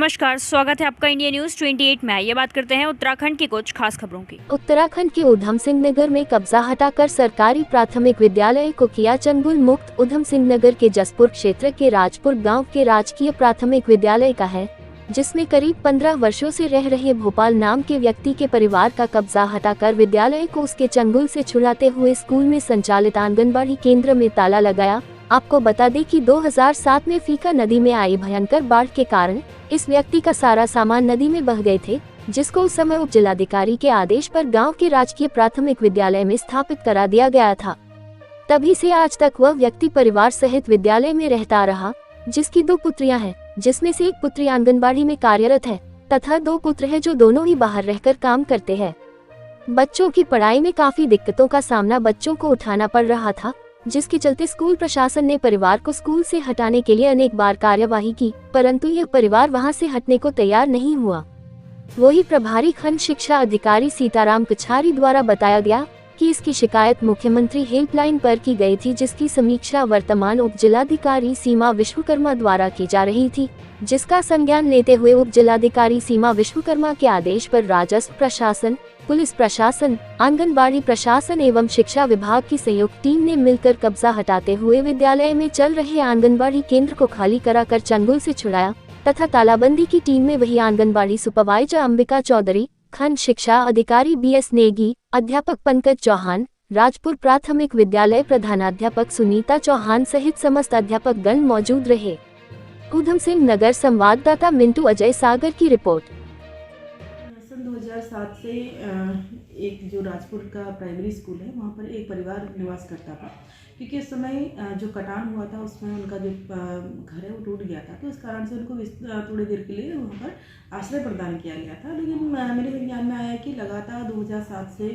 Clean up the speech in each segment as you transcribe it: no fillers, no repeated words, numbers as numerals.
नमस्कार, स्वागत है आपका इंडिया न्यूज 28 में। ये बात करते हैं उत्तराखंड की कुछ खास खबरों की। उत्तराखंड के उधम सिंह नगर में कब्जा हटाकर सरकारी प्राथमिक विद्यालय को किया चंगुल मुक्त। उधम सिंह नगर के जसपुर क्षेत्र के राजपुर गांव के राजकीय प्राथमिक विद्यालय का है, जिसमें करीब 15 वर्षों से रह रहे भोपाल नाम के व्यक्ति के परिवार का कब्जा हटाकर विद्यालय को उसके चंगुल से छुड़ाते हुए स्कूल में संचालित आंगनबाड़ी केंद्र में ताला लगाया। आपको बता दें कि 2007 में फीका नदी में आई भयंकर बाढ़ के कारण इस व्यक्ति का सारा सामान नदी में बह गए थे, जिसको उस समय उप जिलाधिकारी के आदेश पर गांव के राजकीय प्राथमिक विद्यालय में स्थापित करा दिया गया था। तभी से आज तक वह व्यक्ति परिवार सहित विद्यालय में रहता रहा, जिसकी 2 पुत्रियां हैं, जिसमें से एक पुत्री आंगनबाड़ी में कार्यरत है तथा 2 पुत्र हैं जो दोनों ही बाहर रहकर काम करते हैं। बच्चों की पढ़ाई में काफी दिक्कतों का सामना बच्चों को उठाना पड़ रहा था, जिसके चलते स्कूल प्रशासन ने परिवार को स्कूल से हटाने के लिए अनेक बार कार्यवाही की, परंतु यह परिवार वहां से हटने को तैयार नहीं हुआ। वही प्रभारी खंड शिक्षा अधिकारी सीताराम कछारी द्वारा बताया गया कि इसकी शिकायत मुख्यमंत्री हेल्पलाइन पर की गई थी, जिसकी समीक्षा वर्तमान उप जिलाधिकारी सीमा विश्वकर्मा द्वारा की जा रही थी, जिसका संज्ञान लेते हुए उप जिलाधिकारी सीमा विश्वकर्मा के आदेश पर राजस्व प्रशासन, पुलिस प्रशासन, आंगनबाड़ी प्रशासन एवं शिक्षा विभाग की संयुक्त टीम ने मिलकर कब्जा हटाते हुए विद्यालय में चल रहे आंगनबाड़ी केंद्र को खाली कराकर चंगुल से छुड़ाया तथा तालाबंदी की टीम में वही आंगनबाड़ी सुपरवाइजर अंबिका चौधरी, खंड शिक्षा अधिकारी BS नेगी, अध्यापक पंकज चौहान, राजपुर प्राथमिक विद्यालय प्रधानाध्यापक सुनीता चौहान सहित समस्त अध्यापक गण मौजूद रहे। उधम सिंह नगर संवाददाता मिंटू अजय सागर की रिपोर्ट। सन 2007 से एक जो राजपुर का प्राइमरी स्कूल है वहाँ पर एक परिवार निवास करता था, क्योंकि उस समय जो कटान हुआ था उसमें उनका जो घर है वो टूट गया था, तो इस कारण से उनको थोड़ी देर के लिए वहाँ पर आश्रय प्रदान किया गया था। लेकिन मेरे ज्ञान में आया कि लगातार 2007 से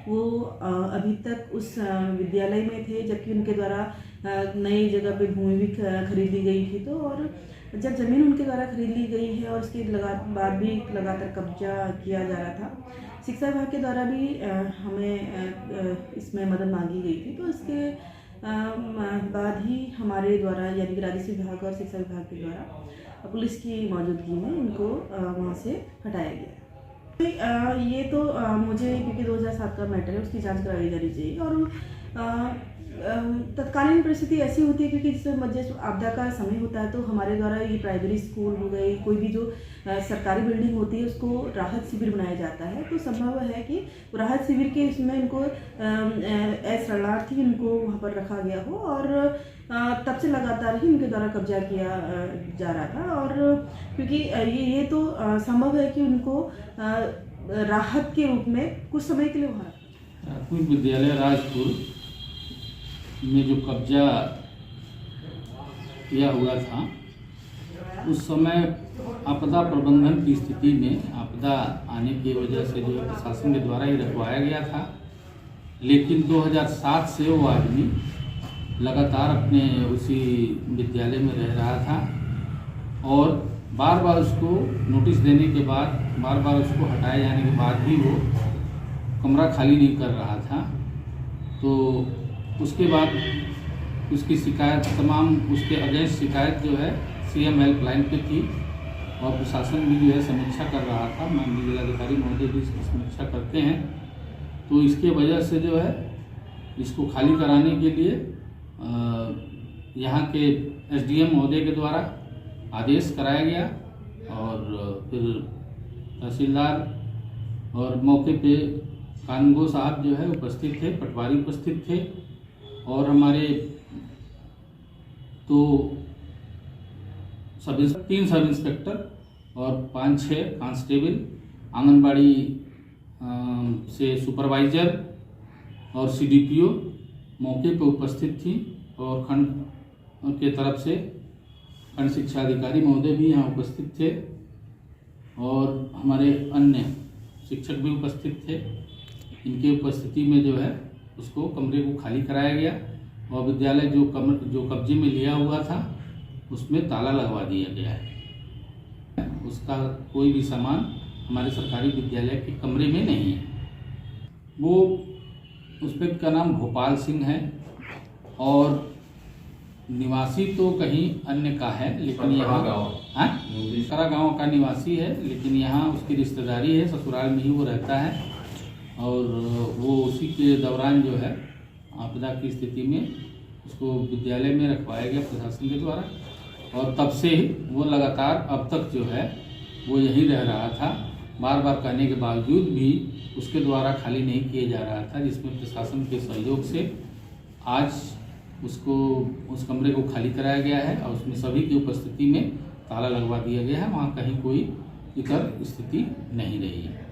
वो अभी तक उस विद्यालय में थे, जबकि उनके द्वारा नई जगह पे भूमि भी खरीदी गई थी। तो और जब ज़मीन उनके द्वारा खरीद ली गई है और उसके बाद भी लगातार कब्जा किया जा रहा था, शिक्षा विभाग के द्वारा भी हमें इसमें मदद मांगी गई थी। तो इसके बाद ही हमारे द्वारा यानी कि राजस्व विभाग और शिक्षा विभाग के द्वारा पुलिस की मौजूदगी में उनको वहाँ से हटाया गया। ये तो मुझे क्योंकि 2007 का मैटर है उसकी जांच कराई जानी चाहिए। और तत्कालीन परिस्थिति ऐसी होती है क्योंकि जब आपदा का समय होता है तो हमारे द्वारा ये प्राइमरी स्कूल हो गई, कोई भी जो सरकारी बिल्डिंग होती है उसको राहत शिविर बनाया जाता है। तो संभव है कि राहत शिविर के इसमें इनको शरणार्थी इनको वहाँ पर रखा गया हो और तब से लगातार ही उनके द्वारा कब्जा किया जा रहा था। और क्योंकि ये तो संभव है कि उनको राहत के रूप में कुछ समय के लिए वहाँ कुछ विद्यालय राजपुर में जो कब्जा किया हुआ था उस समय आपदा प्रबंधन की स्थिति में आपदा आने की वजह से जो है प्रशासन के द्वारा ही रखवाया गया था। लेकिन 2007 से वो आदमी लगातार अपने उसी विद्यालय में रह रहा था और बार बार उसको नोटिस देने के बाद, बार बार उसको हटाए जाने के बाद भी वो कमरा खाली नहीं कर रहा था। तो उसके बाद उसकी शिकायत तमाम उसके अगेंस्ट शिकायत जो है CM हेल्पलाइन पे थी और प्रशासन भी जो है समीक्षा कर रहा था। माननीय जिलाधिकारी महोदय भी इसकी समीक्षा करते हैं। तो इसके वजह से जो है इसको खाली कराने के लिए यहाँ के SDM महोदय के द्वारा आदेश कराया गया और फिर तहसीलदार और मौके पे कानगो साहब जो है उपस्थित थे, पटवारी उपस्थित थे और हमारे तो 3 सब इंस्पेक्टर और 5-6 कांस्टेबल, आंगनबाड़ी से सुपरवाइजर और CDPO मौके पर उपस्थित थी और खंड के तरफ से खंड शिक्षा अधिकारी महोदय भी यहाँ उपस्थित थे और हमारे अन्य शिक्षक भी उपस्थित थे। इनके उपस्थिति में जो है उसको कमरे को खाली कराया गया और विद्यालय जो कब्जे में लिया हुआ था उसमें ताला लगवा दिया गया है। उसका कोई भी सामान हमारे सरकारी विद्यालय के कमरे में नहीं है। वो उस व्यक्ति का नाम भोपाल सिंह है और निवासी तो कहीं अन्य का है, लेकिन यहाँ सरा गाँव का निवासी है, लेकिन यहाँ उसकी रिश्तेदारी है, ससुराल में ही वो रहता है। और वो उसी के दौरान जो है आपदा की स्थिति में उसको विद्यालय में रखवाया गया प्रशासन के द्वारा, और तब से ही वो लगातार अब तक जो है वो यहीं रह रहा था। बार बार कहने के बावजूद भी उसके द्वारा खाली नहीं किया जा रहा था, जिसमें प्रशासन के सहयोग से आज उसको उस कमरे को खाली कराया गया है और उसमें सभी की उपस्थिति में ताला लगवा दिया गया है। वहाँ कहीं कोई इतर स्थिति नहीं रही है।